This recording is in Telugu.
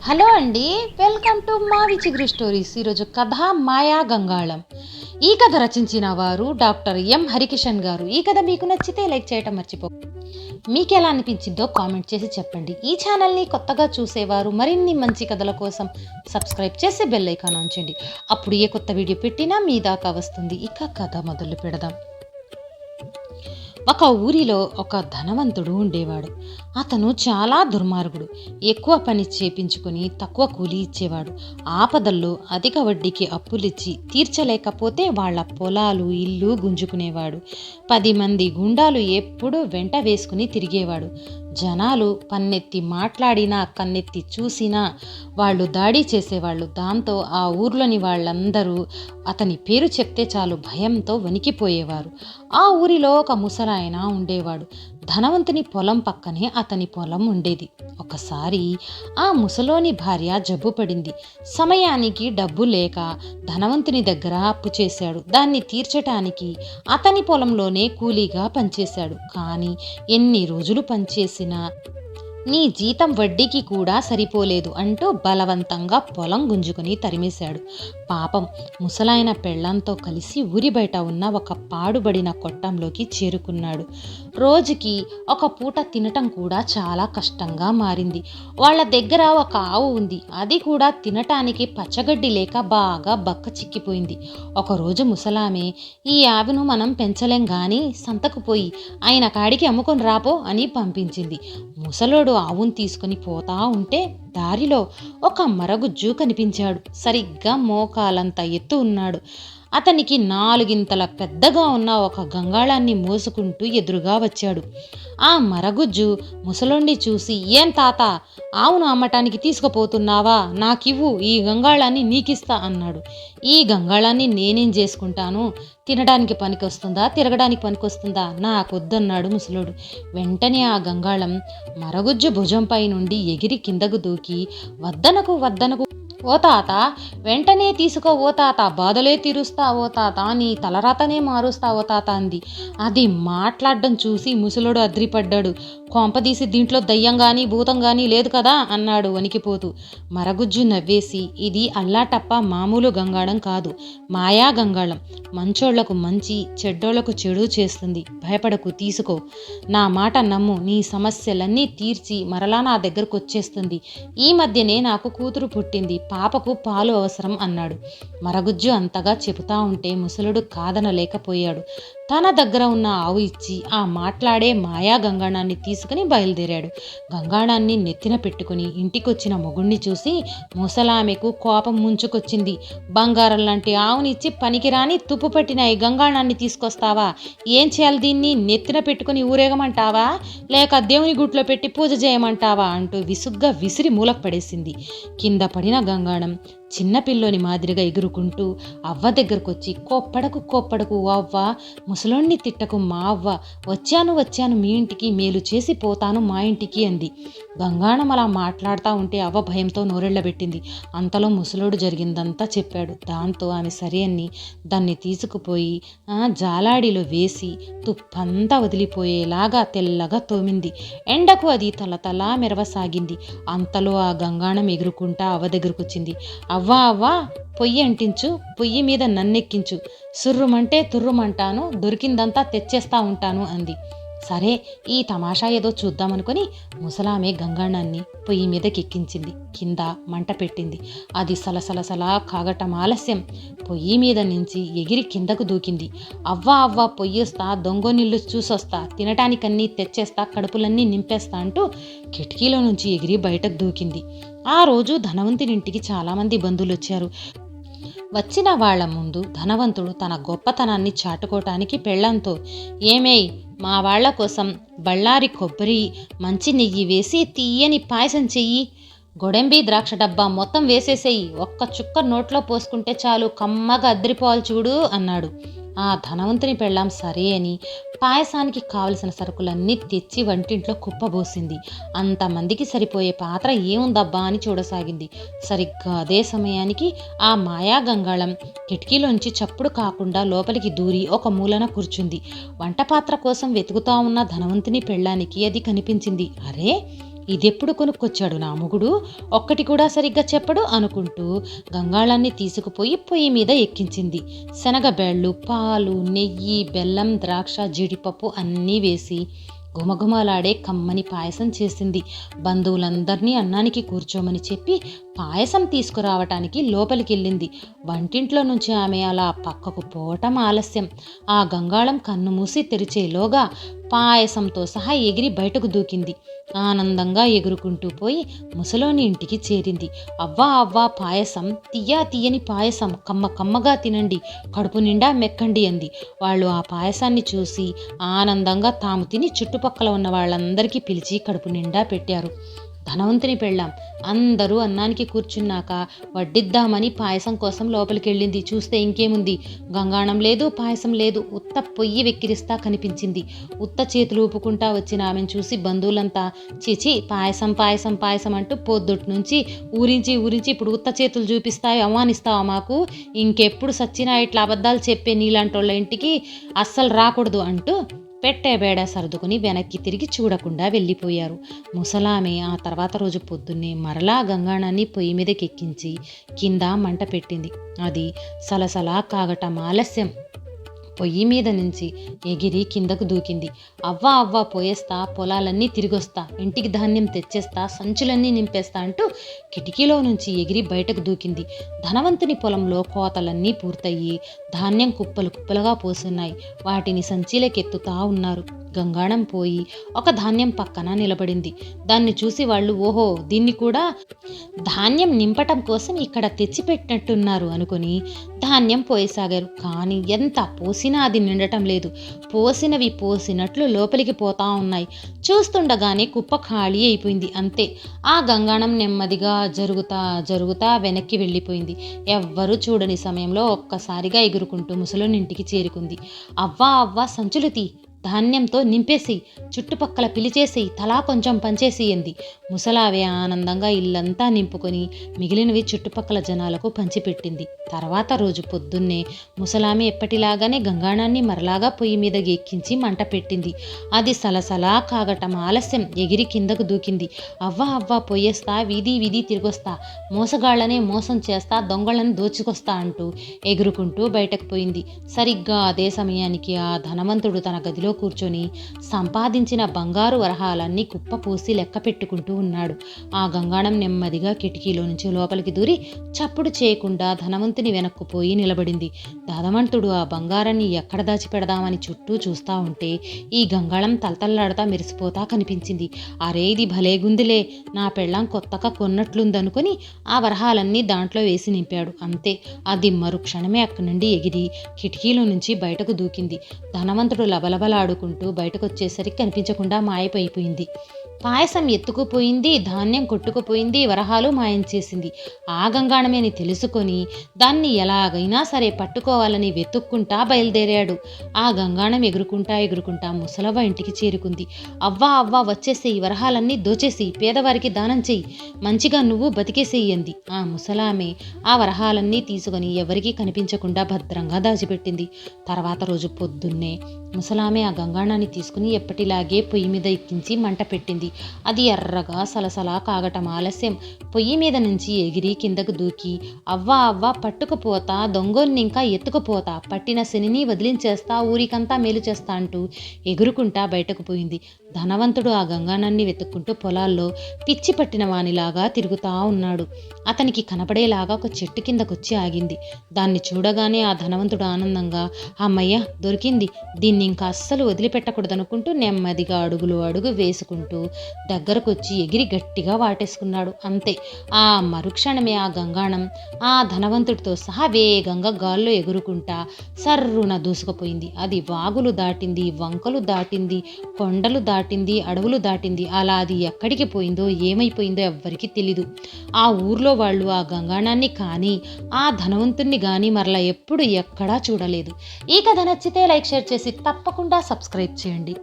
హలో అండి, వెల్కమ్ టు మావి చిగురు స్టోరీస్. ఈరోజు కథ మాయా గంగాళం. ఈ కథ రచించిన వారు డాక్టర్ ఎం హరికిషన్ గారు. ఈ కథ మీకు నచ్చితే లైక్ చేయటం మర్చిపో. మీకు ఎలా అనిపించిందో కామెంట్ చేసి చెప్పండి. ఈ ఛానల్ని కొత్తగా చూసేవారు మరిన్ని మంచి కథల కోసం సబ్స్క్రైబ్ చేసి బెల్ ఐకాన్ ఉంచండి. అప్పుడు ఏ కొత్త వీడియో పెట్టినా మీ దాకా వస్తుంది. ఇక కథ మొదలు పెడదాం. ఒక ఊరిలో ఒక ధనవంతుడు ఉండేవాడు. అతను చాలా దుర్మార్గుడు. ఎక్కువ పని చేపించుకుని తక్కువ కూలి ఇచ్చేవాడు. ఆపదల్లో అధిక వడ్డీకి అప్పులిచ్చి తీర్చలేకపోతే వాళ్ళ పొలాలు ఇల్లు గుంజుకునేవాడు. 10 మంది గుండాలు ఎప్పుడూ వెంట వేసుకుని తిరిగేవాడు. జనాలు పన్నెత్తి మాట్లాడినా కన్నెత్తి చూసినా వాళ్ళు దాడి చేసేవాళ్ళు. దాంతో ఆ ఊర్లోని వాళ్ళందరూ అతని పేరు చెప్తే చాలు భయంతో వణికిపోయేవారు. ఆ ఊరిలో ఒక ముసలాయన ఉండేవాడు. ధనవంతుని పొలం పక్కనే అతని పొలం ఉండేది. ఒకసారి ఆ ముసలోని భార్య జబ్బు పడింది. సమయానికి డబ్బు లేక ధనవంతుని దగ్గర అప్పు చేశాడు. దాన్ని తీర్చటానికి అతని పొలంలోనే కూలీగా పనిచేశాడు. కానీ ఎన్ని రోజులు పనిచేసినా నీ జీతం వడ్డీకి కూడా సరిపోలేదు అంటూ బలవంతంగా పొలం గుంజుకుని తరిమేశాడు. పాపం ముసలాయన పెళ్లంతో కలిసి ఊరి బయట ఉన్న ఒక పాడుబడిన కొట్టంలోకి చేరుకున్నాడు. రోజుకి ఒక పూట తినటం కూడా చాలా కష్టంగా మారింది. వాళ్ళ దగ్గర ఒక ఆవు ఉంది. అది కూడా తినటానికి పచ్చగడ్డి లేక బాగా బక్క చిక్కిపోయింది. ఒకరోజు ముసలామె, ఈ ఆవును మనం పెంచలేం గాని సంతకు పోయి ఆయన కాడికి అమ్ముకొని రాపో అని పంపించింది. ముసలోడు ఆవును తీసుకుని పోతా ఉంటే దారిలో ఒక మరగుజ్జు కనిపించాడు. సరిగ్గా మోకాలంత ఎత్తు ఉన్నాడు. అతనికి 4 గింతల పెద్దగా ఉన్న ఒక గంగాళాన్ని మోసుకుంటూ ఎదురుగా వచ్చాడు. ఆ మరగుజ్జు ముసలోణ్ణి చూసి, ఏం తాత, ఆవును అమ్మటానికి తీసుకుపోతున్నావా? నాకివ్వు, ఈ గంగాళాన్ని నీకిస్తా అన్నాడు. ఈ గంగాళాన్ని నేనేం చేసుకుంటాను? తినడానికి పనికొస్తుందా, తిరగడానికి పనికొస్తుందా? నాకొద్దన్నాడు ముసలోడు. వెంటనే ఆ గంగాళం మరగుజ్జు భుజంపై నుండి ఎగిరి కిందకు దూకి, వద్దనకు వద్దనకు ఓ తాత, వెంటనే తీసుకో ఓ తాత, బాధలే తీరుస్తా ఓ తాత, నీ తలరాతనే మారుస్తా ఓ తాత అంది. అది మాట్లాడడం చూసి ముసలోడు అద్రిపడ్డాడు. కొంపదీసి దీంట్లో దయ్యం గాని భూతం గాని లేదు కదా అన్నాడు వణికిపోతూ. మరగుజ్జు నవ్వేసి, ఇది అల్లాటప్ప మామూలు గంగాళం కాదు, మాయా గంగాళం. మంచోళ్లకు మంచి, చెడ్డోళ్లకు చెడు చేస్తుంది. భయపడకు, తీసుకో. నా మాట నమ్ము, నీ సమస్యలన్నీ తీర్చి మరలా నా దగ్గరకు వచ్చేస్తుంది. ఈ మధ్యనే నాకు కూతురు పుట్టింది, పాపకు పాలు అవసరం అన్నాడు. మరగుజ్జు అంతగా చెబుతా ఉంటే ముసలుడు కాదనలేకపోయాడు. తన దగ్గర ఉన్న ఆవు ఇచ్చి ఆ మాట్లాడే మాయా గంగాణాన్ని తీసుకుని బయలుదేరాడు. గంగాణాన్ని నెత్తిన పెట్టుకుని ఇంటికొచ్చిన మొగుణ్ణి చూసి ముసలామెకు కోపం ముంచుకొచ్చింది. బంగారం లాంటి ఆవునిచ్చి పనికిరాని తుప్పు పట్టిన ఈ గంగాణాన్ని తీసుకొస్తావా? ఏం చేయాలి? దీన్ని నెత్తిన పెట్టుకుని ఊరేగమంటావా, లేక దేవుని గుట్లో పెట్టి పూజ చేయమంటావా అంటూ విసుగ్గా విసిరి మూలకు పడేసింది. కింద పడిన గంగాణం చిన్నపిల్లోని మాదిరిగా ఎగురుకుంటూ అవ్వ దగ్గరకొచ్చి, కోప్పడకు అవ్వ, ముసలోణ్ణి తిట్టకు మా అవ్వ, వచ్చాను మీ ఇంటికి, మేలు చేసి పోతాను మా ఇంటికి అంది. గంగాణం అలా మాట్లాడుతూ ఉంటే అవ్వ భయంతో నోరెళ్లబెట్టింది. అంతలో ముసలోడు జరిగిందంతా చెప్పాడు. దాంతో ఆమె సరే అని దాన్ని తీసుకుపోయి జాలాడిలో వేసి తుప్పంతా వదిలిపోయేలాగా తెల్లగా తోమింది. ఎండకు అది తలతలా మెరవసాగింది. అంతలో ఆ గంగాణం ఎగురుకుంటా అవ్వ దగ్గరకొచ్చింది. అవ్వా, పొయ్యి అంటించు, పొయ్యి మీద నన్నెక్కించు, సుర్రుమంటే తుర్రుమంటాను, దొరికిందంతా తెచ్చేస్తా ఉంటాను అంది. సరే, ఈ తమాషా ఏదో చూద్దామనుకొని ముసలామె గంగాణాన్ని పొయ్యి మీదకెక్కించింది. కింద మంట పెట్టింది. అది సలసలసలా కాగటం ఆలస్యం. పొయ్యి మీద నుంచి ఎగిరి కిందకు దూకింది. అవ్వా, పొయ్యొస్తా, దొంగోనిల్లు చూసొస్తా, తినటానికన్నీ తెచ్చేస్తా, కడుపులన్నీ నింపేస్తా అంటూ కిటికీలో నుంచి ఎగిరి బయటకు దూకింది. ఆ రోజు ధనవంతునింటికి చాలామంది బంధువులు వచ్చారు. వచ్చిన వాళ్ల ముందు ధనవంతుడు తన గొప్పతనాన్ని చాటుకోవటానికి పెళ్ళంతో, ఏమేయ్, మా వాళ్ల కోసం బళ్ళారి కొబ్బరి, మంచి నెయ్యి వేసి తీయని పాయసం చెయ్యి, గొడెంబి ద్రాక్ష డబ్బా మొత్తం వేసేసేయి, ఒక్క చుక్క నోట్లో పోసుకుంటే చాలు, కమ్మగా అద్రిపోవాలి చూడు అన్నాడు. ఆ ధనవంతుని పెళ్ళాం సరే అని పాయసానికి కావలసిన సరుకులన్నీ తెచ్చి వంటింట్లో కుప్పబోసింది. అంతమందికి సరిపోయే పాత్ర ఏముందబ్బా అని చూడసాగింది. సరిగ్గా అదే సమయానికి ఆ మాయా గంగాళం కిటికీలోంచి చప్పుడు కాకుండా లోపలికి దూరి ఒక మూలన కూర్చుంది. వంట పాత్ర కోసం వెతుకుతా ఉన్న ధనవంతుని పెళ్ళానికి అది కనిపించింది. అరే, ఇదెప్పుడు కొనుక్కొచ్చాడు నా మొగుడు, ఒక్కటి కూడా సరిగ్గా చెప్పడు అనుకుంటూ గంగాళాన్ని తీసుకుపోయి పొయ్యి మీద ఎక్కించింది. శనగబేళ్ళు, పాలు, నెయ్యి, బెల్లం, ద్రాక్ష, జీడిపప్పు అన్నీ వేసి గుమగుమలాడే కమ్మని పాయసం చేసింది. బంధువులందరినీ అన్నానికి కూర్చోమని చెప్పి పాయసం తీసుకురావటానికి లోపలికెళ్ళింది. వంటింట్లో నుంచి ఆమె అలా పక్కకు పోవటం ఆలస్యం. ఆ గంగాళం కన్ను మూసి తెరిచేలోగా పాయసంతో సహా ఎగిరి బయటకు దూకింది. ఆనందంగా ఎగురుకుంటూ పోయి ముసలోని ఇంటికి చేరింది. అవ్వా అవ్వా పాయసం, తీయని పాయసం, కమ్మగా తినండి, కడుపు నిండా మెక్కండి అంది. వాళ్ళు ఆ పాయసాన్ని చూసి ఆనందంగా తాము తిని చుట్టుపక్కల ఉన్న వాళ్ళందరికీ పిలిచి కడుపు నిండా పెట్టారు. ధనవంతుని పెళ్ళాం. అందరూ అన్నానికి కూర్చున్నాక వడ్డిద్దామని పాయసం కోసం లోపలికెళ్ళింది. చూస్తే ఇంకేముంది, గంగాణం లేదు, పాయసం లేదు. ఉత్త పొయ్యి వెక్కిరిస్తా కనిపించింది. ఉత్త చేతులు ఊపుకుంటా వచ్చిన ఆమెను చూసి బంధువులంతా చిచి పాయసం పాయసం పాయసం అంటూ పొద్దుటి నుంచి ఊరించి ఇప్పుడు ఉత్త చేతులు చూపిస్తాయి, అవమానిస్తావా మాకు, ఇంకెప్పుడు సచ్చినా ఇట్లా అబద్ధాలు చెప్పే నీలాంటోళ్ళ ఇంటికి అస్సలు రాకూడదు అంటూ పెట్టే బేడ సర్దుకుని వెనక్కి తిరిగి చూడకుండా వెళ్ళిపోయారు. ముసలామె ఆ తర్వాత రోజు పొద్దున్నే మరలా గంగాణాన్ని పొయ్యి మీదకి ఎక్కించి కింద మంట పెట్టింది. అది సలసలా కాగటం ఆలస్యం. పొయ్యి మీద నుంచి ఎగిరి కిందకు దూకింది. అవ్వా పోయేస్తా, పొలాలన్నీ తిరిగొస్తా, ఇంటికి ధాన్యం తెచ్చేస్తా, సంచులన్నీ నింపేస్తా అంటూ కిటికీలో నుంచి ఎగిరి బయటకు దూకింది. ధనవంతుని పొలంలో కోతలన్నీ పూర్తయ్యి ధాన్యం కుప్పలుగా పోసున్నాయి. వాటిని సంచిలకెత్తుతా ఉన్నారు. గంగాణం పోయి ఒక ధాన్యం పక్కన నిలబడింది. దాన్ని చూసి వాళ్ళు ఓహో దీన్ని కూడా ధాన్యం నింపటం కోసం ఇక్కడ తెచ్చిపెట్టినట్టున్నారు అనుకుని ధాన్యం పోయసాగారు. కానీ ఎంత పోసినా అది నిండటం లేదు. పోసినవి పోసినట్లు లోపలికి పోతా ఉన్నాయి. చూస్తుండగానే కుప్ప ఖాళీ అయిపోయింది. అంతే. ఆ గంగాణం నెమ్మదిగా జరుగుతా వెనక్కి వెళ్ళిపోయింది. ఎవ్వరూ చూడని సమయంలో ఒక్కసారిగా ఎగురుకుంటూ ముసలోనింటికి చేరుకుంది. అవ్వా సంచులు తీ, ధాన్యంతో నింపేసి, చుట్టుపక్కల పిలిచేసి, తలా కొంచెం పంచేసి అంది. ముసలావే ఆనందంగా ఇల్లంతా నింపుకొని మిగిలినవి చుట్టుపక్కల జనాలకు పంచిపెట్టింది. తర్వాత రోజు పొద్దున్నే ముసలామె ఎప్పటిలాగానే గంగాణాన్ని మరలాగా పొయ్యి మీద ఎక్కించి మంట పెట్టింది. అది సలసలా కాగటం ఆలస్యం. ఎగిరి కిందకు దూకింది. అవ్వా పోయేస్తా, వీధి తిరిగొస్తా, మోసగాళ్లనే మోసం చేస్తా, దొంగలను దోచుకొస్తా అంటూ ఎగురుకుంటూ బయటకు పోయింది. సరిగ్గా అదే సమయానికి ఆ ధనవంతుడు తన గదిలో కూర్చొని సంపాదించిన బంగారు వరహాలన్నీ కుప్ప పోసి లెక్క పెట్టుకుంటూ ఉన్నాడు. ఆ గంగాణం నెమ్మదిగా కిటికీలో నుంచి లోపలికి దూరి చప్పుడు చేయకుండా ధనవంతుని వెనక్కు పోయి నిలబడింది. ధనవంతుడు ఆ బంగారాన్ని ఎక్కడ దాచిపెడదామని చుట్టూ చూస్తా ఉంటే ఈ గంగాళం తలతల్లాడుతా మెరిసిపోతా కనిపించింది. అరే ఇది భలేగుందిలే, నా పెళ్ళాం కొత్తగా కొన్నట్లుందనుకుని ఆ వరహాలన్నీ దాంట్లో వేసి నింపాడు. అంతే. అది మరుక్షణమే అక్కడి నుండి ఎగిరి కిటికీలో నుంచి బయటకు దూకింది. ధనవంతుడు లబలబలాడుకుంటూ బయటకొచ్చేసరికి కనిపించకుండా మాయమైపోయింది. పాయసం ఎత్తుకుపోయింది, ధాన్యం కొట్టుకుపోయింది, వరహాలు మాయం చేసింది. ఆ గంగాణమే అని తెలుసుకొని దాన్ని ఎలాగైనా సరే పట్టుకోవాలని వెతుక్కుంటా బయలుదేరాడు. ఆ గంగాణం ఎగురుకుంటా ముసలవ్వ ఇంటికి చేరుకుంది. అవ్వా వచ్చేసేయి, వరహాలన్నీ దోచేసి పేదవారికి దానం చెయ్యి, మంచిగా నువ్వు బతికేసేయి అంది. ఆ ముసలామె ఆ వరహాలన్నీ తీసుకొని ఎవరికీ కనిపించకుండా భద్రంగా దాచిపెట్టింది. తర్వాత రోజు పొద్దున్నే ముసలామె ఆ గంగాణాన్ని తీసుకుని ఎప్పటిలాగే పొయ్యి మీద ఎక్కించి మంట పెట్టింది. అది ఎర్రగా సలసలా కాగటం ఆలస్యం. పొయ్యి మీద నుంచి ఎగిరి కిందకు దూకి అవ్వా పట్టుకుపోతా, దొంగోన్ని ఇంకా ఎత్తుకుపోతా, పట్టిన శనిని వదిలించేస్తా, ఊరికంతా మేలు చేస్తా అంటూ ఎగురుకుంటా బయటకు పోయింది. ధనవంతుడు ఆ గంగాణాన్ని వెతుక్కుంటూ పొలాల్లో పిచ్చి పట్టిన వానిలాగా తిరుగుతా ఉన్నాడు. అతనికి కనపడేలాగా ఒక చెట్టు కిందకొచ్చి ఆగింది. దాన్ని చూడగానే ఆ ధనవంతుడు ఆనందంగా అమ్మయ్య దొరికింది, దీన్ని ఇంకా అస్సలు వదిలిపెట్టకూడదనుకుంటూ నెమ్మదిగా అడుగు వేసుకుంటూ దగ్గరకొచ్చి ఎగిరి గట్టిగా వాటేసుకున్నాడు. అంతే. ఆ మరుక్షణమే ఆ గంగాణం ఆ ధనవంతుడితో సహా వేగంగా గాల్లో ఎగురుకుంటా సర్రున దూసుకుపోయింది. అది వాగులు దాటింది, వంకలు దాటింది, కొండలు దాటింది, అడవులు దాటింది. అలా అది ఎక్కడికి పోయిందో ఏమైపోయిందో ఎవ్వరికీ తెలీదు. ఆ ఊర్లో వాళ్ళు ఆ గంగాణాన్ని కానీ ఆ ధనవంతుణ్ణి కానీ మరలా ఎప్పుడు ఎక్కడా చూడలేదు. ఈ కథ నచ్చితే లైక్, షేర్ చేసి తప్పకుండా సబ్స్క్రైబ్ చేయండి.